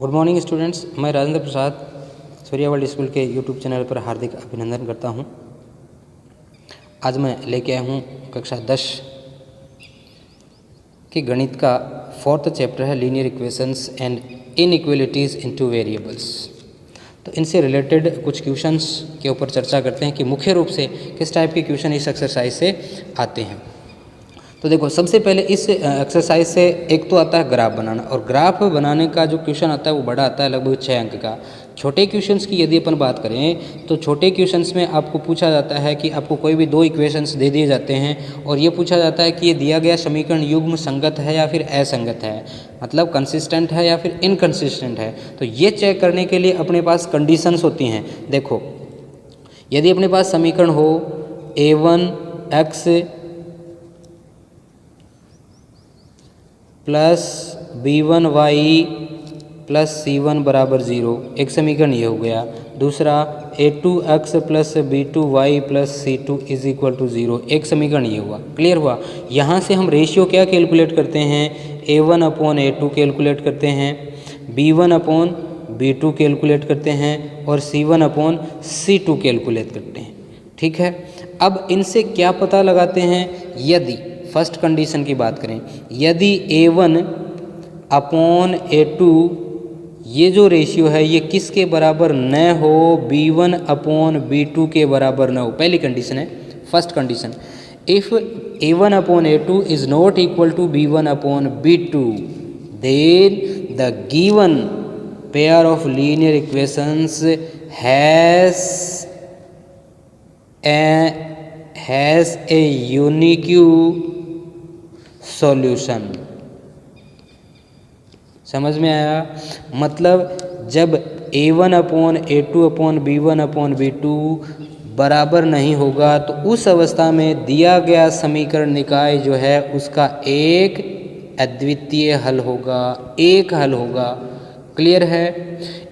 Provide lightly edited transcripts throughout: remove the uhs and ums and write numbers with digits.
Good morning students, मैं Rajendra Prasad सूर्यावर्ल्ड school के YouTube channel पर हार्दिक अभिनंदन करता हूं। आज मैं लेके आया हूं कक्षा 10 के गणित का 4th चैप्टर है linear equations and inequalities into variables. तो इनसे रिलेटेड कुछ क्वेश्चंस के ऊपर चर्चा करते हैं कि मुख्य रूप से किस टाइप के क्वेश्चन इस एक्सरसाइज से आते हैं। तो देखो, सबसे पहले इस एक्सरसाइज से एक तो आता है ग्राफ बनाना, और ग्राफ बनाने का जो क्वेश्चन आता है वो बड़ा आता है, लगभग 6 अंक का। छोटे क्वेश्चंस की यदि अपन बात करें तो छोटे क्वेश्चंस में आपको पूछा जाता है कि आपको कोई भी 2 इक्वेशंस दे दिए जाते हैं और ये पूछा जाता है कि ये दिया गया समीकरण युग्म संगत है या फिर असंगत है, मतलब कंसिस्टेंट है या फिर इनकंसिस्टेंट है। तो ये चेक करने के लिए अपने पास कंडीशंस होती हैं। देखो, यदि अपने पास समीकरण हो a1x plus b1y plus c1 बराबर 0, एक समीकरण ये हो गया। दूसरा a2x plus b2y plus c2 is equal to 0, एक समीकरण ये हुआ। क्लियर हुआ। यहाँ से हम रेशियो क्या कैलकुलेट करते हैं, a1 अपॉन a2 कैलकुलेट करते हैं, b1 अपॉन b2 कैलकुलेट करते हैं और c1 अपॉन c2 कैलकुलेट करते हैं। ठीक है, अब इनसे क्या पता लगाते हैं, यदि फर्स्ट कंडीशन की बात करें, यदि a1 अपॉन a2 ये जो रेशियो है ये किसके बराबर न हो, b1 अपॉन b2 के बराबर न हो। पहली कंडीशन है, first condition, if a1 upon a2 is not equal to b1 upon b2 then the given pair of linear equations has a unique solution. समझ में आया? मतलब जब a1 upon a2 upon b1 upon b2 बराबर नहीं होगा तो उस अवस्था में दिया गया समीकरण निकाय जो है उसका एक अद्वितीय हल होगा, एक हल होगा। क्लियर है?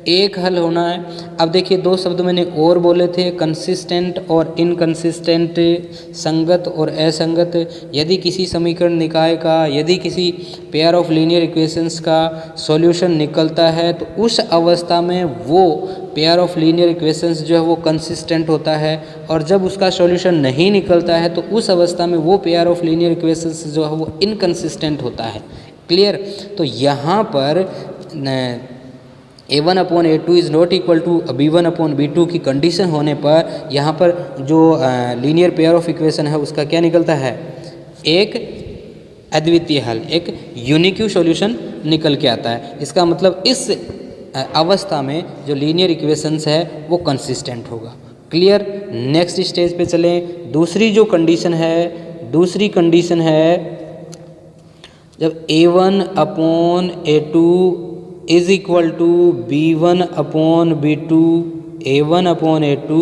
एक हल होना है। अब देखिए, 2 शब्द मैंने और बोले थे, कंसिस्टेंट और इनकंसिस्टेंट, संगत और असंगत। यदि किसी समीकरण निकाय का, यदि किसी पेयर ऑफ लीनियर इक्वेशंस का सॉल्यूशन निकलता है तो उस अवस्था में वो पेयर ऑफ लीनियर इक्वेशंस जो है वो कंसिस्टेंट होता है, और जब उसका सॉल्यूशन नहीं निकलता है तो उस अवस्था में वो पेयर ऑफ लीनियर इक्वेशंस जो है वो इनकंसिस्टेंट होता है। क्लियर? तो यहाँ पर a1 upon a2 is not equal to b1 upon b2 की कंडीशन होने पर यहाँ पर जो लीनियर पेयर ऑफ इक्वेशन है उसका क्या निकलता है, एक अद्वितीय हल, एक यूनिक सॉल्यूशन निकल के आता है। इसका मतलब इस अवस्था में जो लीनियर इक्वेशंस है वो कंसिस्टेंट होगा। क्लियर? नेक्स्ट स्टेज पे चलें। दूसरी जो कंडीशन है, दूसरी कंडीशन है जब a1 upon a2 is equal to b1 upon b2, a1 upon a2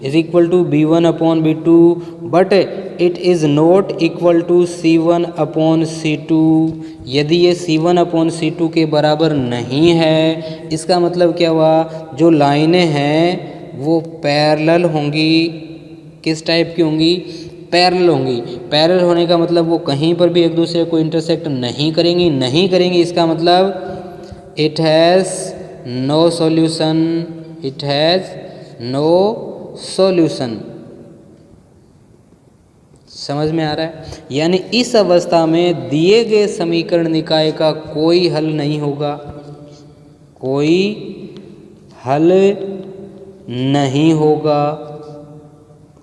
is equal to b1 upon b2 but it is not equal to c1 upon c2। यदि ये c1 अपॉन c2 के बराबर नहीं है, इसका मतलब क्या हुआ, जो लाइनें हैं वो पैरेलल होंगी। किस टाइप की होंगी? पैरेलल होंगी। पैरेलल होने का मतलब वो कहीं पर भी एक दूसरे को इंटरसेक्ट नहीं करेंगी, नहीं करेंगी। इसका मतलब it has no solution, it has no solution। समझ में आ रहा है? यानी इस अवस्था में दिए गए समीकरण निकाय का कोई हल नहीं होगा, कोई हल नहीं होगा।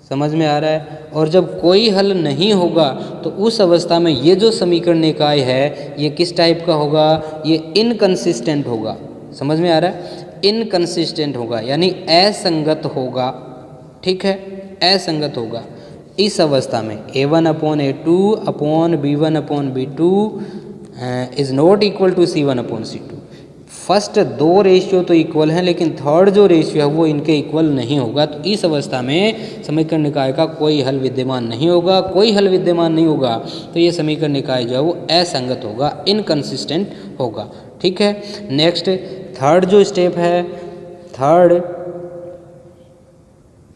समझ में आ रहा है? और जब कोई हल नहीं होगा तो उस अवस्था में ये जो समीकरण निकाय है ये किस टाइप का होगा, ये इनकंसिस्टेंट होगा। समझ में आ रहा है? इनकंसिस्टेंट होगा यानी असंगत होगा। ठीक है, असंगत होगा। इस अवस्था में a1 upon a2 upon b1 upon b2 is not equal to c1 upon c2। First 2 ratio तो इक्वल हैं, लेकिन थर्ड जो रेशियो है वो इनके इक्वल नहीं होगा। तो इस अवस्था में समीकरण निकाय का कोई हल विद्यमान नहीं होगा। कोई हल विद्यमान नहीं होगा तो ये समीकरण निकाय जो है वो असंगत होगा, इनकंसिस्टेंट होगा। ठीक है, नेक्स्ट थर्ड जो स्टेप है,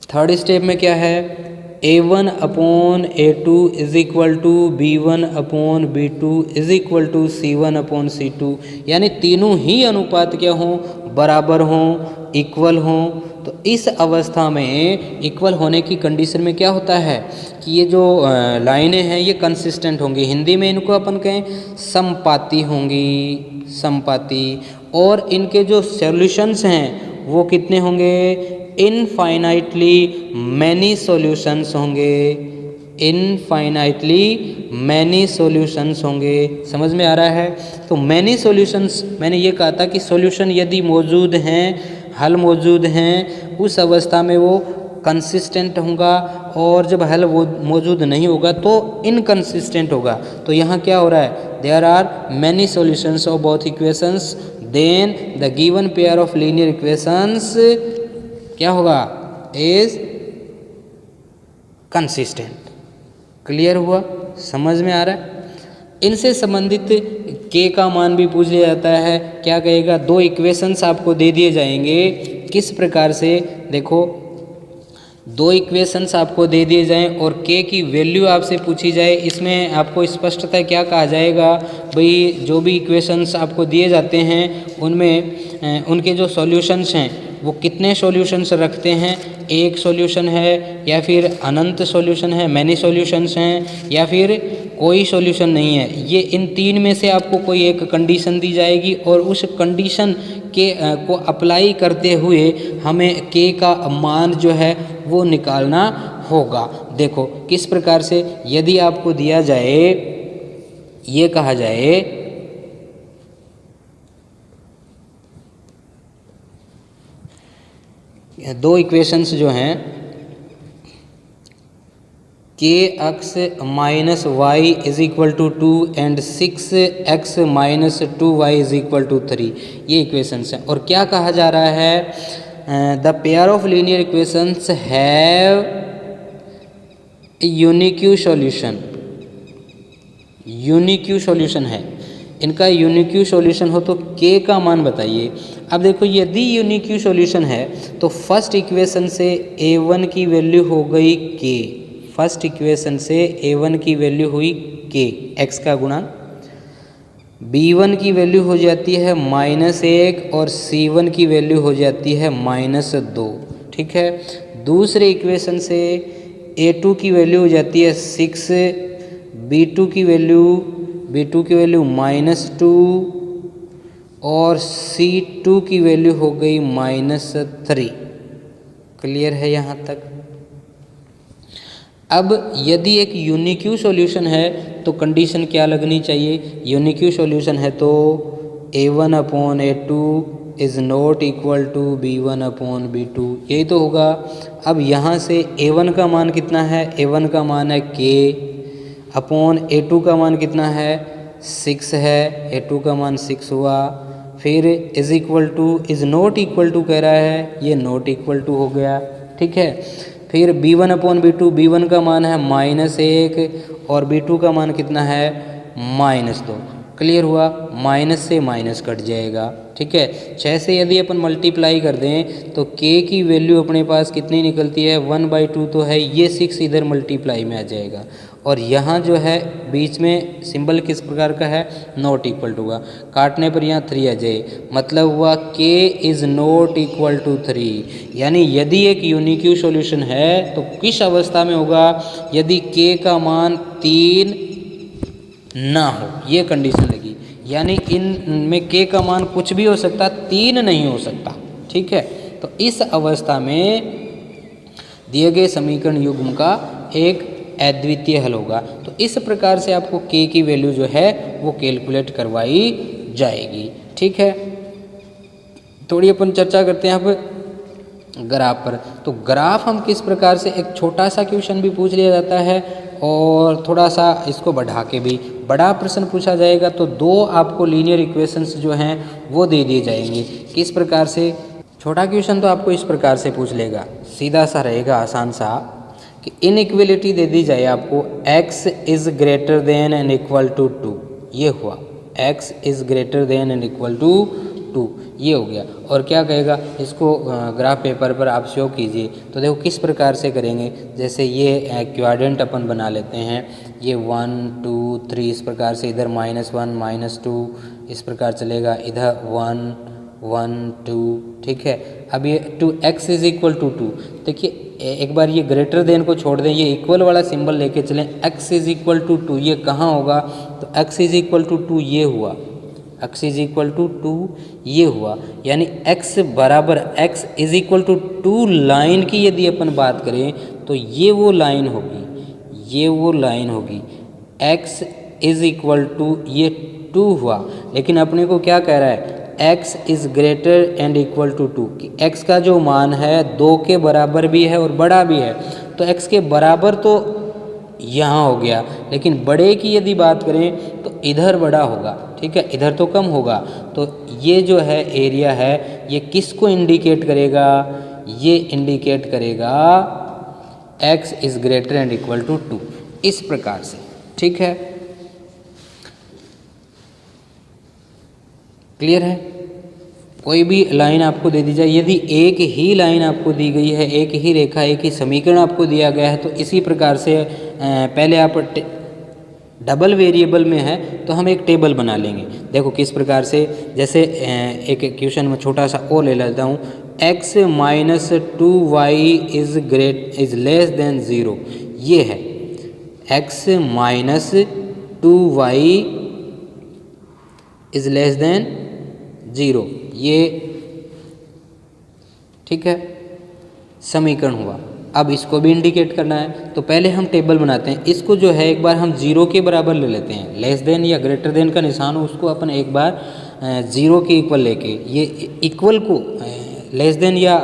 थर्ड स्टेप में क्या है, A1 upon A2 is equal to B1 upon B2 is equal to C1 upon C2, यानी तीनों ही अनुपात क्या हों, बराबर हों, इक्वल हों। तो इस अवस्था में इक्वल होने की कंडीशन में क्या होता है कि ये जो लाइनें हैं ये कंसिस्टेंट होंगी, हिंदी में इनको अपन कहें समपाती होंगी, समपाती। और इनके जो सॉल्यूशंस हैं वो कितने होंगे, इनफाइनाइटली मैनी सॉल्यूशंस होंगे, इनफाइनाइटली मैनी सॉल्यूशंस होंगे। समझ में आ रहा है? तो मैनी सॉल्यूशंस, मैंने ये कहा था कि सॉल्यूशन यदि मौजूद हैं, हल मौजूद हैं, उस अवस्था में वो कंसिस्टेंट होगा, और जब हल वो मौजूद नहीं होगा तो इनकंसिस्टेंट होगा। तो यहाँ क्या हो रहा है, there are many solutions of both equations, then the given pair of linear equations क्या होगा, इज कंसिस्टेंट। क्लियर हुआ? समझ में आ रहा है? इनसे संबंधित के का मान भी पूछ लिया जाता है। क्या कहेगा, दो इक्वेशंस आपको दे दिए जाएंगे, किस प्रकार से, देखो दो इक्वेशंस आपको दे दिए जाएं और के की वैल्यू आपसे पूछी जाए, इसमें आपको स्पष्टतः क्या कहा जाएगा, भाई जो भी इक्वेशंस आपको दिए जाते हैं उनमें उनके जो सॉल्यूशंस हैं वो कितने सॉल्यूशंस रखते हैं, एक सॉल्यूशन है या फिर अनंत सॉल्यूशन है, मैनी सॉल्यूशंस हैं या फिर कोई सॉल्यूशन नहीं है। ये इन तीन में से आपको कोई एक कंडीशन दी जाएगी और उस कंडीशन के को अप्लाई करते हुए हमें के का मान जो है वो निकालना होगा। देखो किस प्रकार से, यदि आपको दिया जाए, ये कहा जाए दो इक्वेशंस जो हैं, के x minus y is equal to 2 and 6x minus 2y is equal to 3, ये इक्वेशंस हैं। और क्या कहा जा रहा है, the pair of linear equations have unique solution, unique solution है, इनका यूनिक्यू सॉल्यूशन हो तो के का मान बताइए। अब देखो यदि यूनिक्यू सॉल्यूशन है तो फर्स्ट इक्वेशन से a1 की वैल्यू हो गई के, फर्स्ट इक्वेशन से a1 की वैल्यू हुई के, x का गुणांक, b1 की वैल्यू हो जाती है -1 और c1 की वैल्यू हो जाती है -2। ठीक है, दूसरे इक्वेशन से a2 की वैल्यू हो जाती है 6, b2 की वैल्यू -2 और c2 की वैल्यू हो गई -3। क्लियर है यहाँ तक? अब यदि एक यूनिक्यू सॉल्यूशन है तो कंडीशन क्या लगनी चाहिए, यूनिक्यू सॉल्यूशन है तो a1 upon a2 is not equal to b1 upon b2, यही तो होगा। अब यहाँ से a1 का मान कितना है, a1 का मान है k अपॉन a2 का मान कितना है, 6 है, a2 का मान 6 हुआ, फिर is equal to, is not equal to कह रहा है, ये नॉट इक्वल टू हो गया। ठीक है, फिर b1 अपॉन b2, b1 का मान है -1 और b2 का मान कितना है, -2। क्लियर हुआ? माइनस से माइनस कट जाएगा। ठीक है, 6 से यदि अपन मल्टीप्लाई कर दें तो k की वैल्यू अपने पास कितनी निकलती है, 1/2 तो है, ये 6 इधर मल्टीप्लाई में आ जाएगा। और यहाँ जो है बीच में सिंबल किस प्रकार का है, नॉट इक्वल टू का, काटने पर यहाँ 3 आ जाए, मतलब हुआ k is not equal to 3। यानी यदि एक यूनिक्यू सॉल्यूशन है तो किस अवस्था में होगा, यदि k का मान 3 ना हो, ये कंडीशन लगी। यानी इनमें k का मान कुछ भी हो सकता, 3 नहीं हो सकता। ठीक है, तो इस अवस्था में दिए गए समीकरण युग्म का एक अद्वितीय हल होगा। तो इस प्रकार से आपको k की वैल्यू जो है वो कैलकुलेट करवाई जाएगी। ठीक है, थोड़ी अपन चर्चा करते हैं अब ग्राफ पर। तो ग्राफ हम किस प्रकार से, एक छोटा सा क्वेश्चन भी पूछ लिया जाता है और थोड़ा सा इसको बढ़ा के भी बड़ा प्रश्न पूछा जाएगा। तो दो आपको लीनियर इक्वेशंस जो हैं वो दे दिए जाएंगे। किस प्रकार से, छोटा क्वेश्चन तो आपको इस प्रकार से पूछ लेगा, सीधा सा रहेगा, आसान सा, कि इनइक्वलिटी दे दी जाए आपको, x is greater than and equal to 2, ये हुआ x is greater than and equal to 2 ये हो गया। और क्या कहेगा, इसको ग्राफ पेपर पर आप शो कीजिए। तो देखो किस प्रकार से करेंगे, जैसे ये क्वाड्रेंट अपन बना लेते हैं, ये 1 2 3 इस प्रकार से, इधर -1 -2 इस प्रकार चलेगा, इधर 1 1 2 ठीक है। अब ये 2x इज इक्वल टू 2, देखिए एक बार ये ग्रेटर देन को छोड़ दें, ये इक्वल वाला सिंबल लेके चलें, x इज इक्वल टू 2 ये कहाँ होगा, तो x इज इक्वल टू 2 ये हुआ, x इज इक्वल टू 2 ये हुआ, यानी x बराबर x is equal to 2 line की यदि अपन बात करें तो ये वो लाइन होगी, ये वो लाइन होगी, x इज इक्वल टू ये 2 हुआ। लेकिन अपने को क्या कह रहा है, x is greater and equal to 2 कि x का जो मान है 2 के बराबर भी है और बड़ा भी है, तो x के बराबर तो यहाँ हो गया, लेकिन बड़े की यदि बात करें तो इधर बड़ा होगा, ठीक है, इधर तो कम होगा। तो ये जो है एरिया है, ये किसको इंडिकेट करेगा, ये इंडिकेट करेगा x is greater and equal to 2 इस प्रकार से, ठीक है। क्लियर है। कोई भी लाइन आपको दे दी जाए, यदि एक ही लाइन आपको दी गई है, एक ही रेखा, एक ही समीकरण आपको दिया गया है, तो इसी प्रकार से पहले आप डबल वेरिएबल में है तो हम एक टेबल बना लेंगे। देखो किस प्रकार से, जैसे एक क्वेश्चन में छोटा सा और ले लेता हूँ, x minus 2y is less than 0, ये है x minus 2y is less than 0, ये ठीक है समीकरण हुआ। अब इसको भी इंडिकेट करना है, तो पहले हम टेबल बनाते हैं। इसको जो है एक बार हम 0 के बराबर ले लेते हैं, लेस देन या ग्रेटर देन का निशान हो उसको अपन एक बार 0 के इक्वल लेके, ये इक्वल को लेस देन या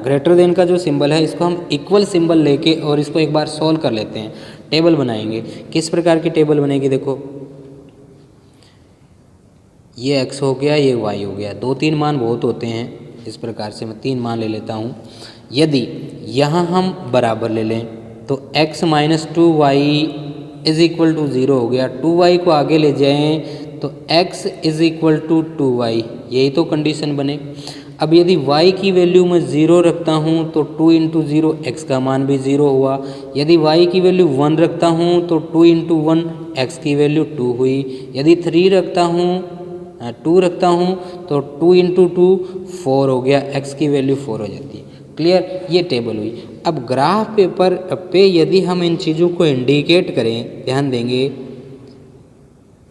ग्रेटर देन का जो सिंबल है इसको हम इक्वल सिंबल लेके और इसको एक बार सॉल्व कर लेते हैं, टेबल बनाएंगे। किस प्रकार की टेबल बनेगी, देखो ये x हो गया, ये y हो गया, 2-3 मान बहुत होते हैं, इस प्रकार से मैं 3 मान ले लेता हूँ। यदि यहाँ हम बराबर ले लें तो x minus 2y is equal to 0 हो गया, 2y को आगे ले जाएं तो x is equal to 2y, यही तो कंडीशन बने। अब यदि y की वैल्यू मैं 0 रखता हूँ तो 2 इंटू 0 x का मान भी 0 हुआ। यदि y की वैल्यू 1 रखता हूँ तो 2 इंटू 1 x की वैल्यू 2 हुई। यदि 3 रखता हूँ 2 रखता हूँ तो 2 इंटू 2 4 हो गया, x की वैल्यू 4 हो जाती है। क्लियर, ये टेबल हुई। अब ग्राफ पेपर पे यदि हम इन चीज़ों को इंडिकेट करें, ध्यान देंगे,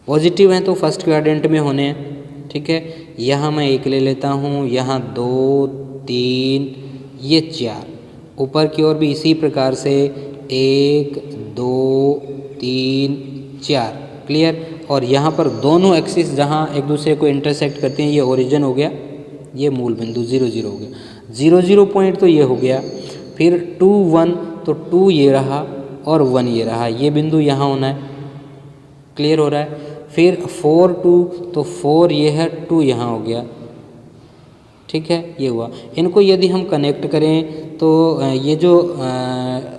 पॉजिटिव हैं तो फर्स्ट क्वाड्रेंट में होने हैं, ठीक है। यहाँ मैं 1 ले लेता हूँ, यहाँ 2 3 ये 4, ऊपर की ओर भी इसी प्रकार से 1 2 3 4। क्लियर। और यहाँ पर दोनों एक्सिस जहाँ एक दूसरे को इंटरसेक्ट करते हैं, ये ओरिजिन हो गया, ये मूल बिंदु 0 0 हो गया। 0 0 पॉइंट तो ये हो गया, फिर 2 1 तो 2 ये रहा और 1 ये रहा, ये बिंदु यहाँ होना है। क्लियर हो रहा है। फिर 4 2 तो 4 ये है, 2 यहाँ हो गया, ठीक है, ये हुआ। इनको यदि हम कनेक्ट करें तो ये जो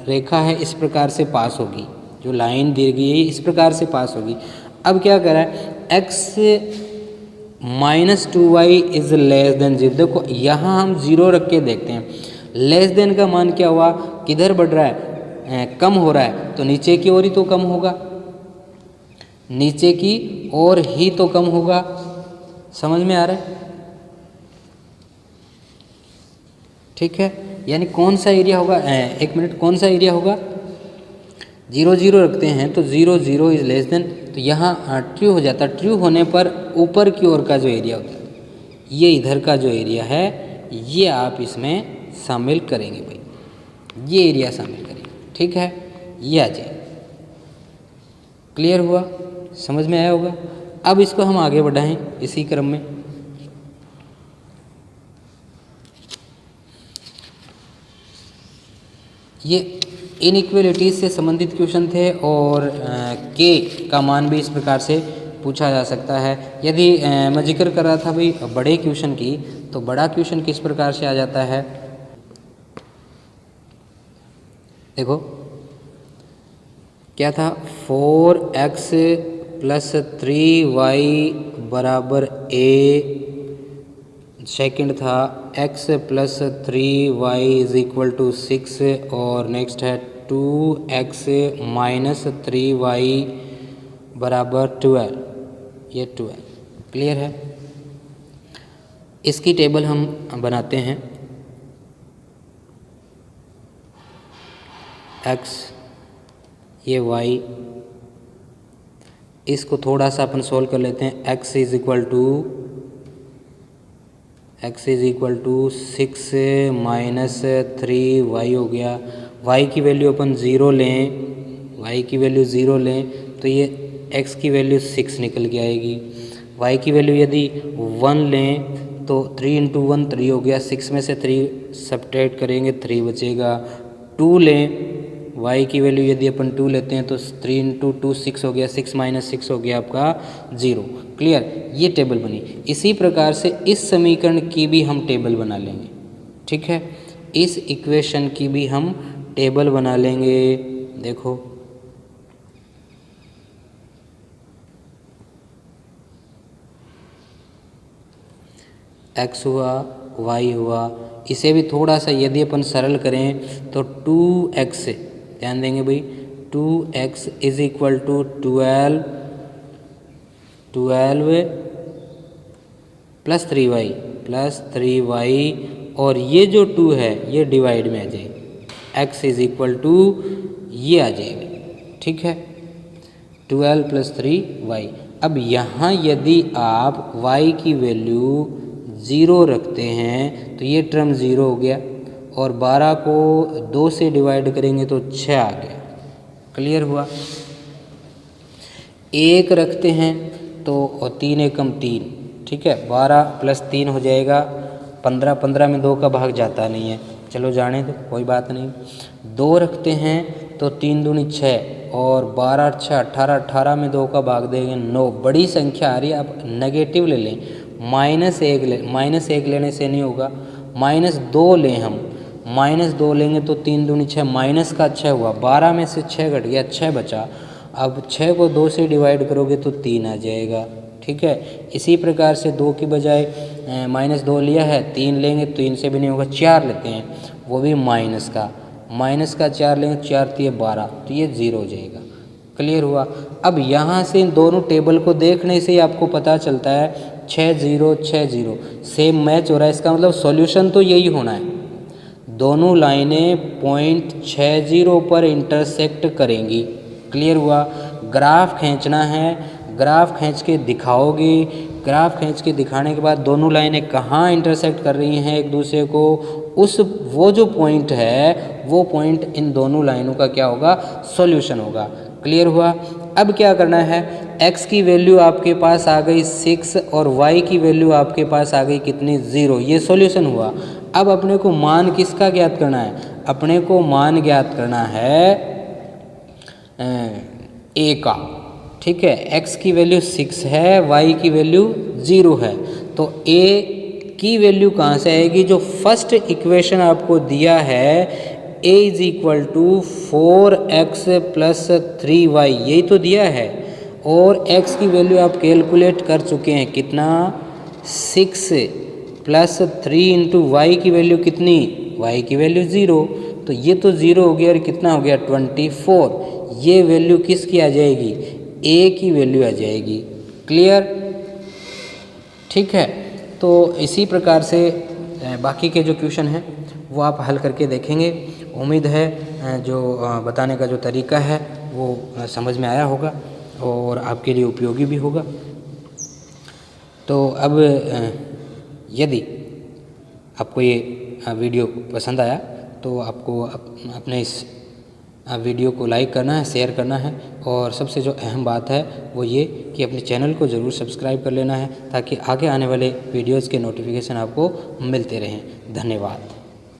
रेखा है इस प्रकार से पास होगी, जो लाइन दी गई है इस प्रकार से पास होगी। अब क्या कह रहा है, x minus 2y is less than 0। देखो यहाँ हम 0 रख के देखते हैं, लेस देन का मान क्या हुआ, किधर बढ़ रहा है, कम हो रहा है, तो नीचे की ओर ही तो कम होगा, नीचे की ओर ही तो कम होगा। समझ में आ रहा है, ठीक है। यानी कौन सा एरिया होगा, एक मिनट, कौन सा एरिया होगा, 0 0 रखते हैं तो 0 0 इज लेस देन, तो यहाँ ट्रू हो जाता। ट्रू होने पर ऊपर की ओर का जो एरिया होता है, ये इधर का जो एरिया है, ये आप इसमें शामिल करेंगे भाई, ये एरिया शामिल करेंगे, ठीक है, ये आ जाए। क्लियर हुआ, समझ में आया होगा। अब इसको हम आगे बढ़ाएं इसी क्रम में। ये इनइक्वलिटीज से संबंधित क्वेश्चन थे और के का मान भी इस प्रकार से पूछा जा सकता है। यदि मैं जिक्र कर रहा था भाई बड़े क्वेश्चन की, तो बड़ा क्वेश्चन किस प्रकार से आ जाता है, देखो क्या था, 4x + 3y = a सेकंड था x plus 3y is equal to 6 और नेक्स्ट है 2x माइनस 3y बराबर 12, ये 12। क्लियर है। इसकी टेबल हम बनाते हैं। x ये y, इसको थोड़ा सा अपन सोल्व कर लेते हैं। x is equal to 6 minus 3y हो गया। y की वैल्यू अपन ज़ीरो लें तो ये x की वैल्यू 6 निकल के आएगी। y की वैल्यू यदि 1 लें तो 3 इंटू 1 3 हो गया, 6 में से 3 सब्ट्रैक्ट करेंगे 3 बचेगा। 2 लें, y की वैल्यू यदि अपन 2 लेते हैं तो 3 इंटू 2 6 हो गया, 6 माइनस 6 हो गया आपका 0। क्लियर, ये टेबल बनी। इसी प्रकार से इस समीकरण की भी हम टेबल बना लेंगे। ठीक है, इस इक्वेशन की भी हम टेबल बना लेंगे। देखो x हुआ, y हुआ, इसे भी थोड़ा सा यदि अपन सरल करें तो 2x, ध्यान देंगे भाई, 2x is equal to 12 plus 3y और ये जो 2 है ये डिवाइड में आ जाएगी, x इज इक्वल टू ये आ जाएगा। ठीक है, 12 प्लस 3y। अब यहाँ यदि आप y की वैल्यू 0 रखते हैं तो ये टर्म 0 हो गया और 12 को 2 से डिवाइड करेंगे तो 6 आ गया। क्लियर हुआ। 1 रखते हैं तो 3 एकम 3, ठीक है, 12 प्लस 3 हो जाएगा 15, 15 में 2 का भाग जाता नहीं है, चलो जाने दो, कोई बात नहीं। 2 रखते हैं तो 3 दूनी 6 और 12 6 18, 18 में 2 का भाग देंगे 9। बड़ी संख्या आ रही है, आप नेगेटिव ले लें, -1 लेने से नहीं होगा, -2 लें हम, -2 लेंगे तो 3 दूनी 6, माइनस का 6 हुआ, 12 में से 6 घट गया, 6 बचा। अब 6 को 2 से डिवाइड करोगे तो 3 आ जाएगा। ठीक है, इसी प्रकार से 2 की बजाय -2 लिया है, 3 लेंगे तो 3 से भी नहीं होगा, 4 लेते हैं, वो भी माइनस का 4 लेंगे, 4 3 12, तो ये 0 हो जाएगा। क्लियर हुआ। अब यहाँ से इन दोनों टेबल को देखने से ही आपको पता चलता है 6 0 6 0 सेम मैच हो रहा है। इसका मतलब सॉल्यूशन तो यही होना है, दोनों लाइनें पॉइंट 60 पर इंटरसेक्ट करेंगी। क्लियर हुआ। ग्राफ खींचना है, ग्राफ खींच के दिखाओगे, ग्राफ खींच के दिखाने के बाद दोनों लाइनें कहाँ इंटरसेक्ट कर रही हैं एक दूसरे को, वो जो पॉइंट है वो पॉइंट इन दोनों लाइनों का क्या होगा, सॉल्यूशन होगा। क्लियर हुआ। अब क्या करना है, x की वैल्यू आपके पास आ गई 6 और y की वैल्यू आपके पास आ गई कितनी, 0, ये सॉल्यूशन हुआ। अब अपने को मान किसका ज्ञात करना है, अपने को मान ज्ञात करना है a का। ठीक है, x की वैल्यू 6 है, y की वैल्यू 0 है, तो a की वैल्यू कहाँ से आएगी, जो फर्स्ट इक्वेशन आपको दिया है a is equal to 4x plus 3y, यही तो दिया है, और x की वैल्यू आप कैलकुलेट कर चुके हैं, कितना, 6 प्लस 3 इंटू y की वैल्यू कितनी, y की वैल्यू 0, तो ये तो 0 हो गया और कितना हो गया 24, ये वैल्यू किसकी आ जाएगी, a की वैल्यू आ जाएगी। क्लियर। ठीक है, तो इसी प्रकार से बाकी के जो क्वेश्चन हैं वो आप हल करके देखेंगे। उम्मीद है जो बताने का जो तरीका है वो समझ में आया होगा और आपके लिए उपयोगी भी होगा। तो अब यदि आपको ये वीडियो पसंद आया तो आपको अपने इस वीडियो को लाइक करना है, शेयर करना है, और सबसे जो अहम बात है वो ये कि अपने चैनल को ज़रूर सब्सक्राइब कर लेना है ताकि आगे आने वाले वीडियोज़ के नोटिफिकेशन आपको मिलते रहें। धन्यवाद।